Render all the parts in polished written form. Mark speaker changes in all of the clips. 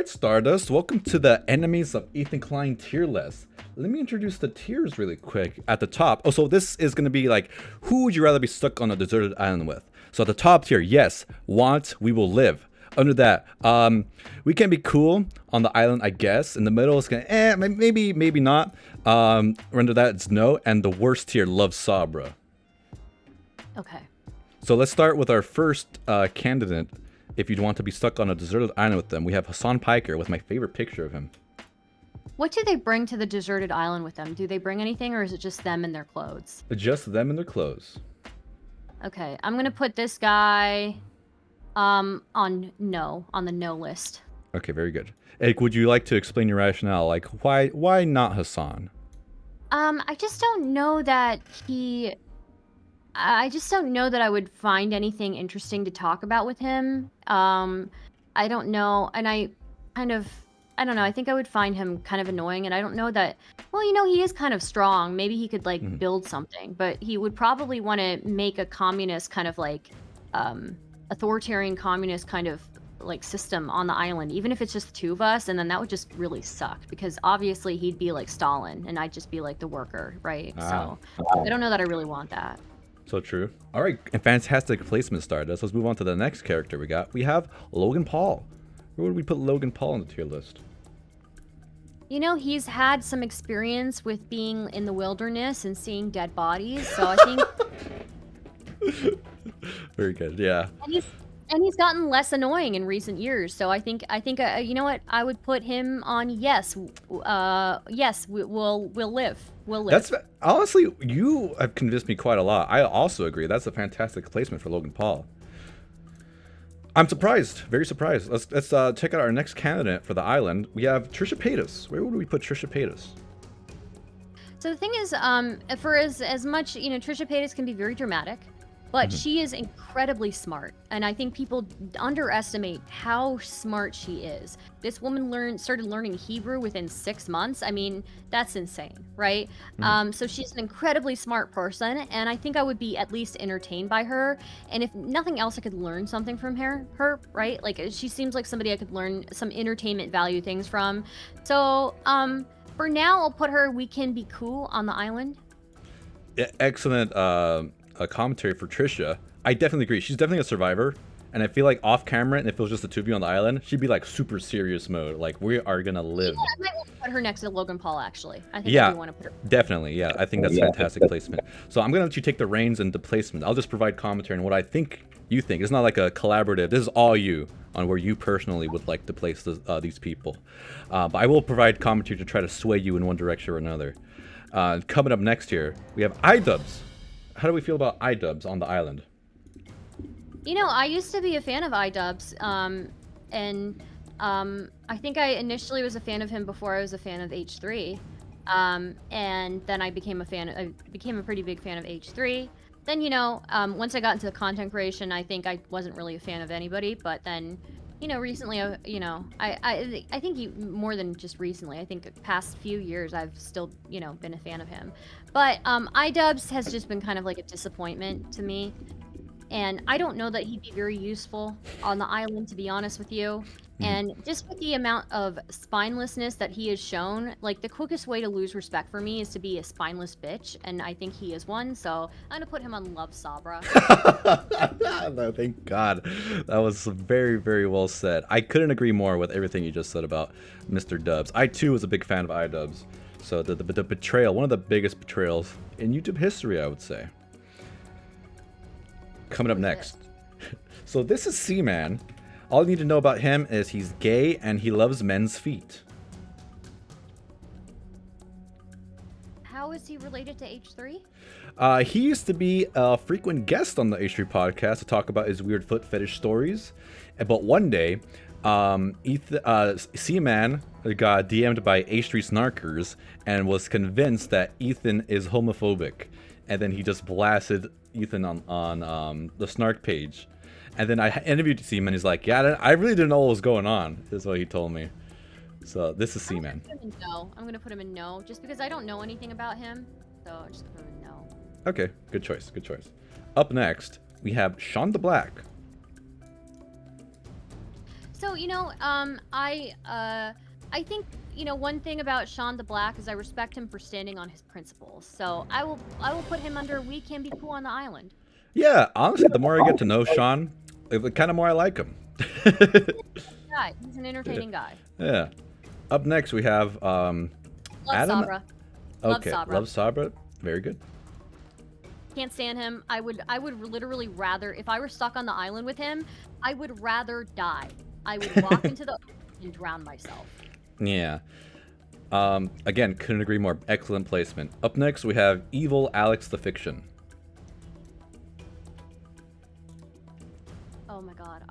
Speaker 1: Alright, Stardust, welcome to the Enemies of Ethan Klein tier list. Let me introduce the tiers really quick. At the top, so this is going to be like, who would you rather be stuck on a deserted island with? So at the top tier, yes, want, we will live. Under that, we can be cool on the island, I guess. In the middle, it's gonna, maybe not. Under that, it's no. And the worst tier, love Sabra.
Speaker 2: Okay.
Speaker 1: So let's start with our first candidate. If you'd want to be stuck on a deserted island with them, we have Hasan Piker with my favorite picture of him.
Speaker 2: What do they bring to the deserted island with them? Do they bring anything, or is it just them and their clothes?
Speaker 1: Just them and their clothes.
Speaker 2: Okay, I'm gonna put this guy on the no list.
Speaker 1: Okay, very good. Egg, would you like to explain your rationale? Like, why not Hasan?
Speaker 2: I just don't know that I just don't know that I would find anything interesting to talk about with him. I don't know, and I don't know. I think I would find him kind of annoying, and I don't know that. Well, he is kind of strong. Maybe he could like build something, but he would probably want to make a communist kind of like, authoritarian communist kind of like system on the island, even if it's just the two of us, and then that would just really suck because obviously he'd be like Stalin, and I'd just be like the worker, right? So I don't know that I really want that.
Speaker 1: So true. All right, and fantastic placement, Stardust. Let's move on to the next character we got. We have Logan Paul. Where would we put Logan Paul on the tier list?
Speaker 2: He's had some experience with being in the wilderness and seeing dead bodies, so I think.
Speaker 1: Very good. Yeah.
Speaker 2: And he's gotten less annoying in recent years, so I think you know what, I would put him on yes. Yes, we'll live. We'll live.
Speaker 1: That's honestly, you have convinced me quite a lot. I also agree. That's a fantastic placement for Logan Paul. I'm surprised, very surprised. Let's check out our next candidate for the island. We have Trisha Paytas. Where would we put Trisha Paytas?
Speaker 2: So the thing is, for as much, Trisha Paytas can be very dramatic, but she is incredibly smart, and I think people underestimate how smart she is. This woman started learning Hebrew within 6 months. I mean, that's insane, right? So she's an incredibly smart person, and I think I would be at least entertained by her. And if nothing else, I could learn something from her, right? Like, she seems like somebody I could learn some entertainment value things from. So, for now, I'll put her, we can be cool on the island.
Speaker 1: Yeah, excellent commentary for Trisha. I definitely agree. She's definitely a survivor, and I feel like off camera, and if it was just the two of you on the island, she'd be like super serious mode. Like, we are gonna live.
Speaker 2: Yeah, I might want to put her next to Logan Paul, actually. I think I do want to put her.
Speaker 1: Definitely. Yeah, I think that's fantastic placement. So I'm gonna let you take the reins and the placement. I'll just provide commentary on what I think you think. It's not like a collaborative. This is all you on where you personally would like to place these people. But I will provide commentary to try to sway you in one direction or another. Coming up next here, we have Idubbbz. How do we feel about Idubbbz on the island?
Speaker 2: I used to be a fan of Idubbbz, and I think I initially was a fan of him before I was a fan of H3, and then I became a pretty big fan of H3. Then, once I got into the content creation, I think I wasn't really a fan of anybody, but then, recently, I think more than just recently, I think the past few years, I've still, been a fan of him. But Idubbbz has just been kind of like a disappointment to me. And I don't know that he'd be very useful on the island, to be honest with you. And just with the amount of spinelessness that he has shown, like, the quickest way to lose respect for me is to be a spineless bitch, and I think he is one, so I'm gonna put him on Love Sabra.
Speaker 1: No, thank God. That was very, very well said. I couldn't agree more with everything you just said about Mr. Dubbbz. I, too, was a big fan of Idubbbz. So the betrayal, one of the biggest betrayals in YouTube history, I would say. Coming up next. So this is Saiman. All you need to know about him is he's gay and he loves men's feet.
Speaker 2: How is he related to H3?
Speaker 1: He used to be a frequent guest on the H3 podcast to talk about his weird foot fetish stories. But one day, Saiman got DM'd by H3 Snarkers and was convinced that Ethan is homophobic. And then he just blasted Ethan on the Snark page. And then I interviewed Saiman, and he's like, yeah, I really didn't know what was going on, is what he told me. So this is Saiman.
Speaker 2: I'm going to put him in no, just because I don't know anything about him. So I'm just going to put him in no.
Speaker 1: Okay, good choice, good choice. Up next, we have Sean the Black.
Speaker 2: So I think one thing about Sean the Black is I respect him for standing on his principles. So I will put him under we can be cool on the island.
Speaker 1: Yeah, honestly, the more I get to know Sean, the kind of more I like him.
Speaker 2: He's an entertaining guy.
Speaker 1: Yeah. Up next we have
Speaker 2: Love
Speaker 1: Adam.
Speaker 2: Sabra. Love
Speaker 1: Okay,
Speaker 2: Sabra.
Speaker 1: love Sabra. Very good.
Speaker 2: Can't stand him. I would literally rather, if I were stuck on the island with him, I would rather die. I would walk into the ocean and drown myself.
Speaker 1: Yeah. Again, couldn't agree more. Excellent placement. Up next we have Evil Alex the Fiction.
Speaker 2: Oh my god.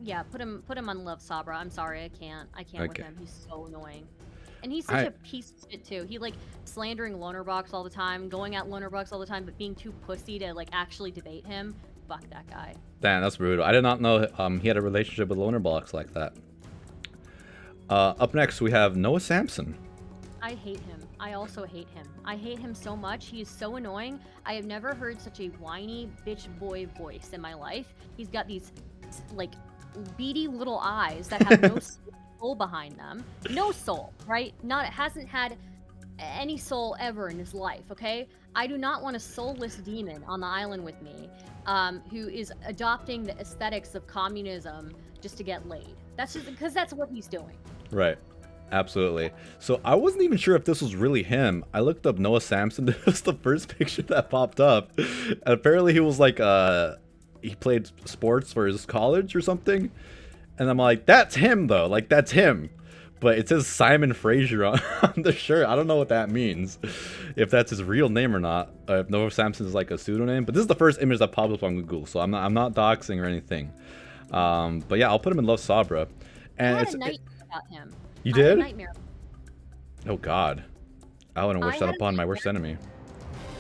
Speaker 2: Yeah, put him on Love Sabra. I'm sorry, I can't with him. He's so annoying. And he's such a piece of shit too. He slandering Lonerbox all the time, going at Lonerbox all the time, but being too pussy to actually debate him. Fuck that guy.
Speaker 1: Damn, that's brutal. I did not know he had a relationship with Lonerbox like that. Up next we have Noah Samson.
Speaker 2: I hate him. I also hate him. I hate him so much. He is so annoying. I have never heard such a whiny bitch boy voice in my life. He's got these beady little eyes that have no soul behind them. No soul, right? Hasn't had any soul ever in his life, okay? I do not want a soulless demon on the island with me, who is adopting the aesthetics of communism just to get laid. That's just because that's what he's doing.
Speaker 1: Right. Absolutely. So I wasn't even sure if this was really him. I looked up Noah Samson. This was the first picture that popped up. And apparently he was he played sports for his college or something. And I'm like, that's him though. That's him. But it says Simon Fraser on the shirt. I don't know what that means. If that's his real name or not. If Noah Samson is a pseudonym. But this is the first image that popped up on Google. So I'm not doxing or anything. But yeah, I'll put him in Love Sabra. And
Speaker 2: I had a nightmare about him.
Speaker 1: You did?
Speaker 2: I had a nightmare.
Speaker 1: Oh God. I wouldn't wish that upon my worst enemy.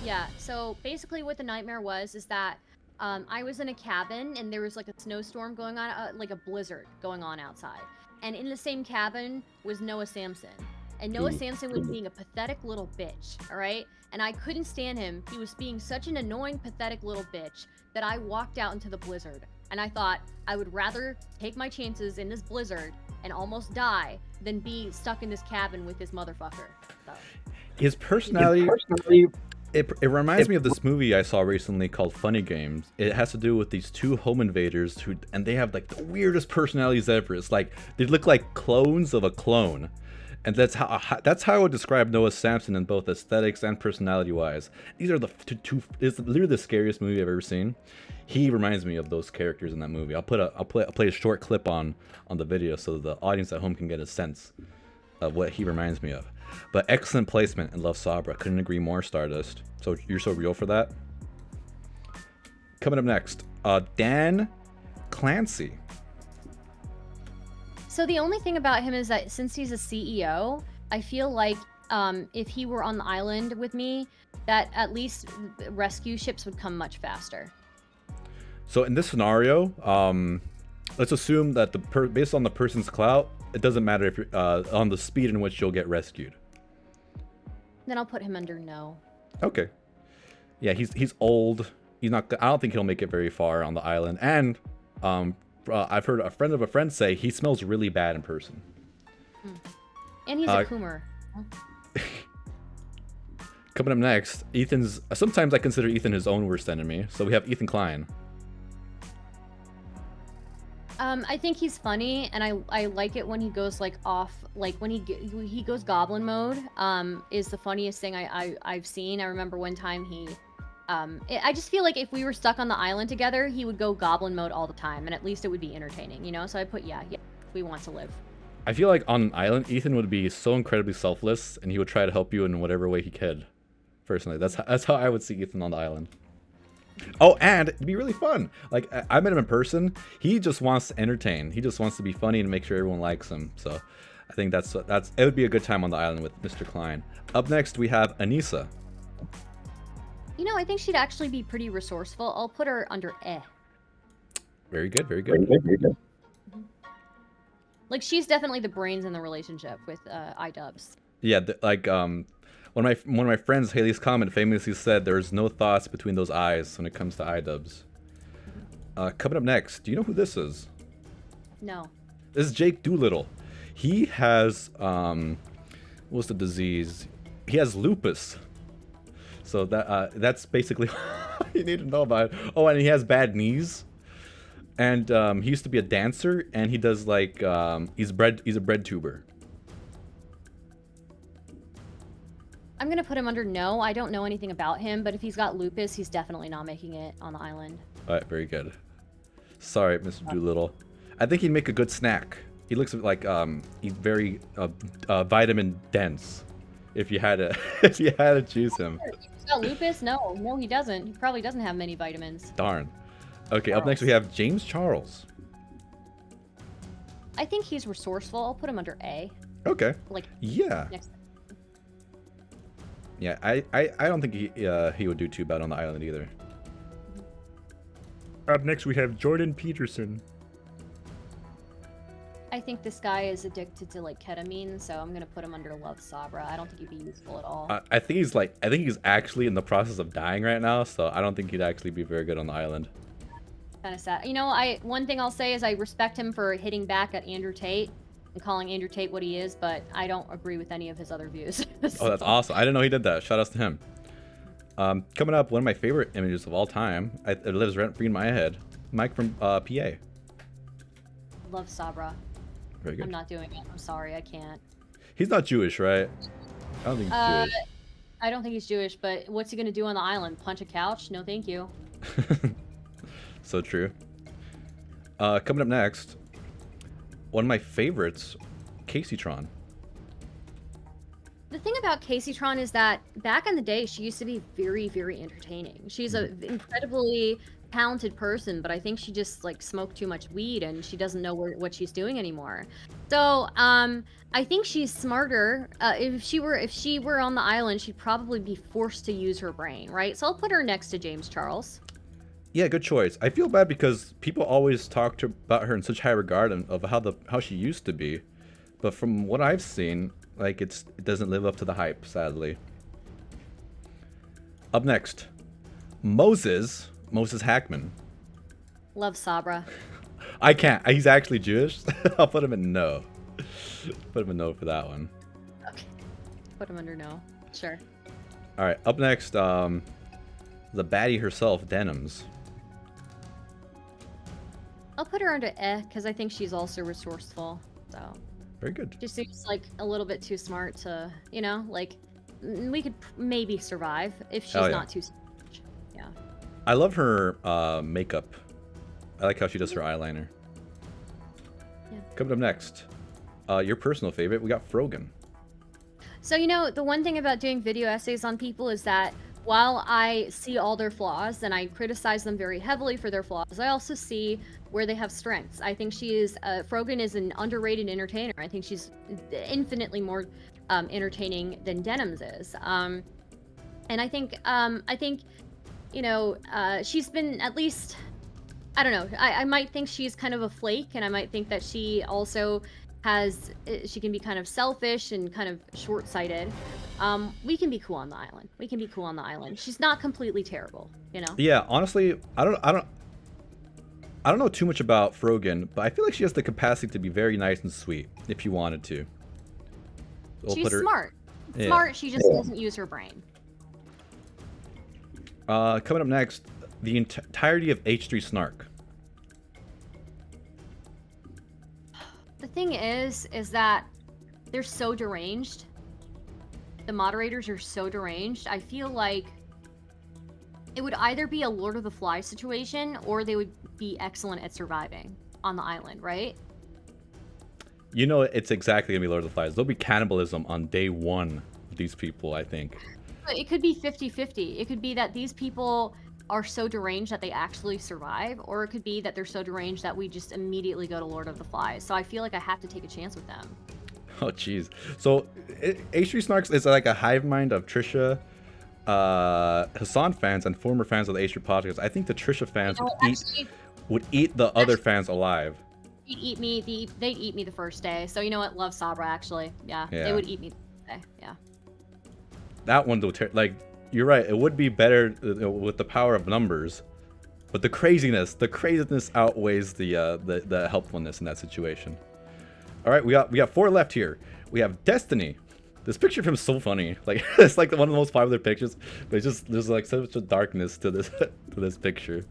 Speaker 2: Yeah, so basically what the nightmare was is that I was in a cabin and there was a snowstorm going on, a blizzard going on outside. And in the same cabin was Noah Samson. And Noah Samson was being a pathetic little bitch, all right? And I couldn't stand him. He was being such an annoying, pathetic little bitch that I walked out into the blizzard. And I thought I would rather take my chances in this blizzard and almost die than be stuck in this cabin with this motherfucker. So.
Speaker 1: His personality, it reminds me of this movie I saw recently called Funny Games. It has to do with these two home invaders and they have the weirdest personalities ever. It's they look like clones of a clone. And that's how I would describe Noah Samson in both aesthetics and personality wise. These are the two. It's literally the scariest movie I've ever seen. He reminds me of those characters in that movie. I'll play a short clip on the video so the audience at home can get a sense of what he reminds me of. But excellent placement in Love Sabra. Couldn't agree more, Stardust. So you're so real for that. Coming up next, Dan Clancy.
Speaker 2: So the only thing about him is that since he's a CEO, I feel like if he were on the island with me, that at least rescue ships would come much faster.
Speaker 1: So in this scenario, let's assume that based on the person's clout, it doesn't matter if you're on the speed in which you'll get rescued.
Speaker 2: Then I'll put him under no.
Speaker 1: Okay. Yeah, he's old. He's not. I don't think he'll make it very far on the island. And I've heard a friend of a friend say he smells really bad in person.
Speaker 2: And he's a coomer.
Speaker 1: Coming up next, sometimes I consider Ethan his own worst enemy. So we have Ethan Klein.
Speaker 2: I think he's funny, and I like it when he goes off, when he goes goblin mode. Is the funniest thing I've seen. I remember one time I just feel like if we were stuck on the island together, he would go goblin mode all the time, and at least it would be entertaining, So I put yeah, we want to live.
Speaker 1: I feel like on an island, Ethan would be so incredibly selfless, and he would try to help you in whatever way he could. Personally, that's how I would see Ethan on the island. Oh, and it'd be really fun. I met him in person. He just wants to entertain. He just wants to be funny and make sure everyone likes him. So I think it would be a good time on the island with Mr. Klein. Up next, we have Anissa.
Speaker 2: I think she'd actually be pretty resourceful. I'll put her under eh.
Speaker 1: Very good, very good.
Speaker 2: She's definitely the brains in the relationship with Idubbbz.
Speaker 1: Yeah, one of my friends, Haley's Comment, famously said there's no thoughts between those eyes when it comes to Idubbbz. Coming up next, do you know who this is?
Speaker 2: No.
Speaker 1: This is Jake Doolittle. He has what's the disease? He has lupus. So that's basically all you need to know about it. Oh, and he has bad knees. And he used to be a dancer, and he does like he's a bread tuber.
Speaker 2: I'm gonna put him under no. I don't know anything about him, but if he's got lupus, he's definitely not making it on the island.
Speaker 1: All right, very good. Sorry, Mr. Doolittle. I think he'd make a good snack. He looks like he's very vitamin dense. If you had to choose him.
Speaker 2: He's got lupus? No, he doesn't. He probably doesn't have many vitamins.
Speaker 1: Darn. Okay, up next we have James Charles.
Speaker 2: I think he's resourceful. I'll put him under A.
Speaker 1: Okay.
Speaker 2: Like
Speaker 1: yeah.
Speaker 2: Next.
Speaker 1: Yeah, I don't think he would do too bad on the island either. Up next we have Jordan Peterson.
Speaker 2: I think this guy is addicted to like ketamine, so I'm gonna put him under Love Sabra. I don't think he'd be useful at all.
Speaker 1: I think he's actually in the process of dying right now, so I don't think he'd actually be very good on the island.
Speaker 2: Kind of sad. You know, one thing I'll say is I respect him for hitting back at Andrew Tate and calling Andrew Tate what he is, but I don't agree with any of his other views.
Speaker 1: Oh, that's awesome. I didn't know he did that. Shout outs to him. Coming up, one of my favorite images of all time. It lives rent-free in my head. Mike from PA.
Speaker 2: Love Sabra.
Speaker 1: Very good.
Speaker 2: I'm not doing it. I'm sorry, I can't.
Speaker 1: He's not Jewish, right? I don't think he's Jewish.
Speaker 2: I don't think he's Jewish, but what's he gonna do on the island? Punch a couch? No, thank you.
Speaker 1: So true. Coming up next, one of my favorites, Caseytron.
Speaker 2: The thing about Caseytron is that back in the day, she used to be very, very entertaining. She's an incredibly talented person, but I think she just like smoked too much weed and she doesn't know what she's doing anymore. So I think she's smarter. If she were on the island, she'd probably be forced to use her brain, right? So I'll put her next to James Charles.
Speaker 1: Yeah, good choice. I feel bad because people always talk about her in such high regard of how she used to be, but from what I've seen, like it doesn't live up to the hype, sadly. Up next, Moses Hackman.
Speaker 2: Love Sabra.
Speaker 1: I can't. He's actually Jewish. I'll put him in no. Put him in no for that one.
Speaker 2: Okay. Put him under no. Sure.
Speaker 1: All right. Up next, the baddie herself, Denims.
Speaker 2: I'll put her under because I think she's also resourceful. So.
Speaker 1: Very good.
Speaker 2: She seems like a little bit too smart to, you know, like we could maybe survive if she's not too smart. Yeah.
Speaker 1: I love her makeup. I like how she does her eyeliner. Yeah. Coming up next, your personal favorite, we got Frogan.
Speaker 2: So, you know, the one thing about doing video essays on people is that while I see all their flaws and I criticize them very heavily for their flaws, I also see where they have strengths. I think Frogan is an underrated entertainer. I think she's infinitely more entertaining than Denims is. And I think, you know, she's been at least, I don't know, I might think she's kind of a flake, and I might think that she also she can be kind of selfish and kind of short-sighted. We can be cool on the island. We can be cool on the island. She's not completely terrible, you know? Yeah,
Speaker 1: honestly, I don't know too much about Frogan, but I feel like she has the capacity to be very nice and sweet if you wanted to.
Speaker 2: She's smart. Yeah. Smart, she just doesn't use her brain.
Speaker 1: Coming up next, the entirety of H3 Snark.
Speaker 2: The thing is that they're so deranged. The moderators are so deranged. I feel like it would either be a Lord of the Flies situation or they would be excellent at surviving on the island, right?
Speaker 1: You know, it's exactly gonna be Lord of the Flies. There'll be cannibalism on day one of these people, I think.
Speaker 2: But it could be 50-50. It could be that these people are so deranged that they actually survive, or it could be that they're so deranged that we just immediately go to Lord of the Flies. So I feel like I have to take a chance with them.
Speaker 1: Oh, jeez. So H3 Snarks is like a hive mind of Trisha, Hasan fans, and former fans of the H3 podcast. I think the Trisha fans would eat the other fans alive.
Speaker 2: They'd eat me the first day. So you know what? Love Sabra, actually. Yeah. They would eat me the first day. Yeah.
Speaker 1: That one, though, like, you're right. It would be better with the power of numbers, but the craziness outweighs the helpfulness in that situation. All right, we got 4 left here. We have Destiny. This picture of him is so funny. Like it's like one of the most popular pictures, but it's just there's like such a darkness to this to this picture.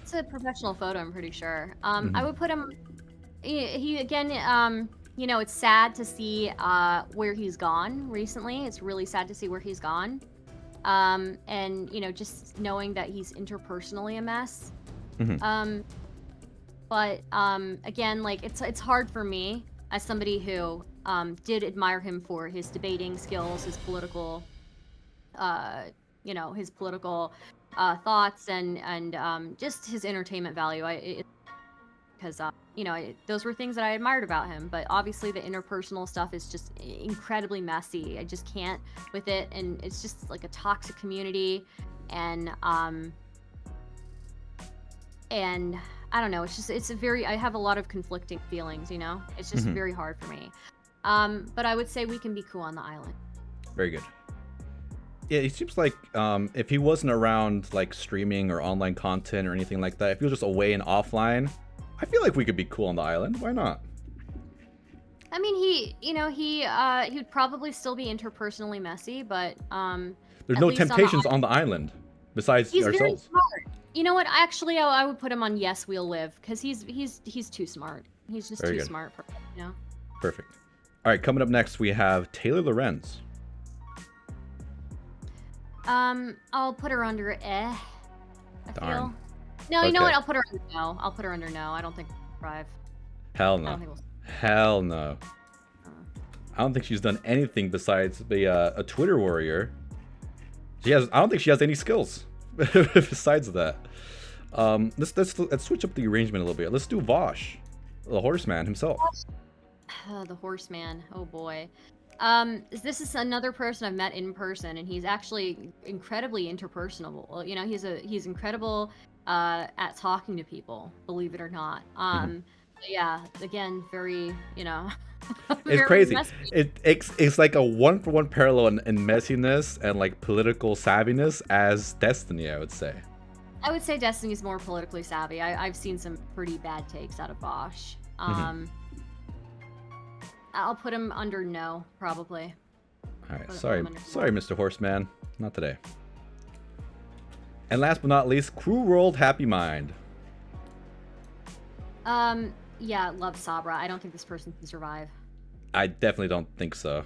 Speaker 2: It's a professional photo, I'm pretty sure. I would put him. He again. You know, it's sad to see where he's gone recently. It's really sad to see where he's gone. And you know, just knowing that he's interpersonally a mess. But again, like it's hard for me as somebody who did admire him for his debating skills, his political, you know, his political thoughts, and just his entertainment value. Because you know, those were things that I admired about him. But obviously, the interpersonal stuff is just incredibly messy. I just can't with it, and it's just like a toxic community, and I don't know. It's a very. I have a lot of conflicting feelings. You know, it's just very hard for me. But I would say we can be cool on the island.
Speaker 1: Very good. Yeah, it seems like if he wasn't around like streaming or online content or anything like that, if he was just away and offline, I feel like we could be cool on the island. Why not?
Speaker 2: I mean, he would probably still be interpersonally messy, but
Speaker 1: there's no temptations on the island besides
Speaker 2: he's
Speaker 1: ourselves.
Speaker 2: Very smart. You know what? Actually, I would put him on Yes, We'll Live, because he's too smart. He's just too smart for it, you know.
Speaker 1: Perfect. All right, coming up next we have Taylor Lorenz.
Speaker 2: I'll put her under I
Speaker 1: Darn.
Speaker 2: feel. No, you know what? I'll put her under no. I'll put her under no. I don't think we'll thrive.
Speaker 1: Hell no. Hell no. I don't think she's done anything besides be a Twitter warrior. I don't think she has any skills besides that. Let's switch up the arrangement a little bit. Let's do Vosh, the horseman himself.
Speaker 2: The horseman. Oh boy. This is another person I've met in person, and he's actually incredibly interpersonal. You know, he's incredible at talking to people, believe it or not. Yeah, again, very, you know.
Speaker 1: It's crazy. It's like a 1-for-1 parallel in messiness and like political savviness as Destiny, I would say.
Speaker 2: I would say Destiny's more politically savvy. I've seen some pretty bad takes out of Bosch. I'll put him under no, probably.
Speaker 1: All right, sorry, Mr. Horseman, not today. And last but not least, Crew World Happy Mind.
Speaker 2: Yeah, love Sabra. I don't think this person can survive.
Speaker 1: I definitely don't think so.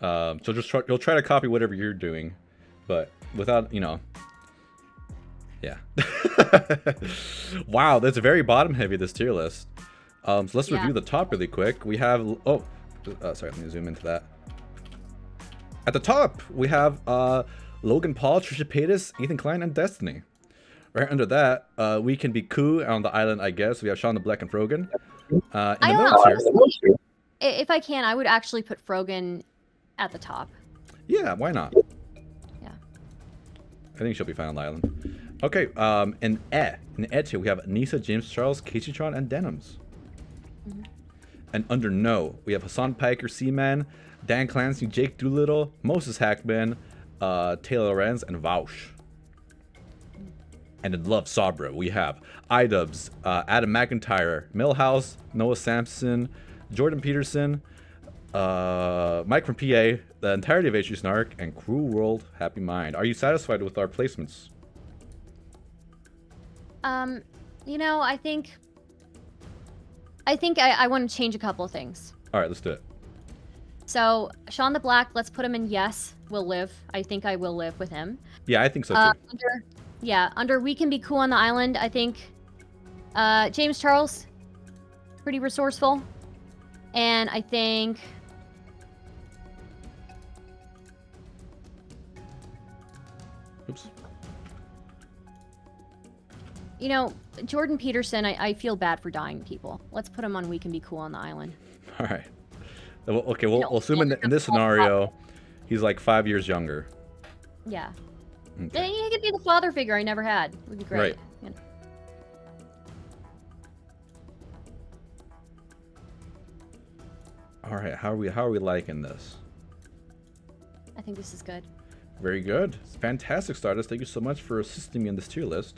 Speaker 1: So you'll try to copy whatever you're doing, but without, you know. Yeah. Wow, that's very bottom heavy, this tier list. So let's review the top really quick. We have sorry, let me zoom into that. At the top, we have Logan Paul, Trisha Paytas, Ethan Klein, and Destiny. Right under that, we can be cool on the island, I guess. We have Sean the Black and Frogan. In the middle tier.
Speaker 2: If I can, I would actually put Frogan at the top.
Speaker 1: Yeah, why not?
Speaker 2: Yeah.
Speaker 1: I think she'll be fine on the island. Okay, in E tier, we have Nisa, James Charles, Casey Tron, and Denims. And under No, we have Hasan, Piker, Saiman, Dan Clancy, Jake Doolittle, Moses Hackman, Taylor Lorenz, and Vaush. And in Love Sabra, we have Idubbbz, Adam McIntyre, Millhouse, Noah Sampson, Jordan Peterson, Mike from PA, the entirety of H3 Snark, and Crew World Happy Mind. Are you satisfied with our placements?
Speaker 2: You know, I think I want to change a couple of things.
Speaker 1: All right, let's do it.
Speaker 2: So, Sean the Black, let's put him in Yes, We'll Live. I think I will live with him.
Speaker 1: Yeah, I think so too.
Speaker 2: Under We Can Be Cool on the Island, I think James Charles, pretty resourceful. And I think
Speaker 1: Oops.
Speaker 2: You know, Jordan Peterson, I feel bad for dying people. Let's put him on We Can Be Cool on the Island.
Speaker 1: All right. Okay, we'll assume in this scenario, he's like 5 years younger.
Speaker 2: Yeah.
Speaker 1: Okay.
Speaker 2: He could be the father figure I never had. Would be great.
Speaker 1: Right.
Speaker 2: You know.
Speaker 1: All right. How are we liking this?
Speaker 2: I think this is good.
Speaker 1: Very good. It's fantastic, Stardust. Thank you so much for assisting me in this tier list.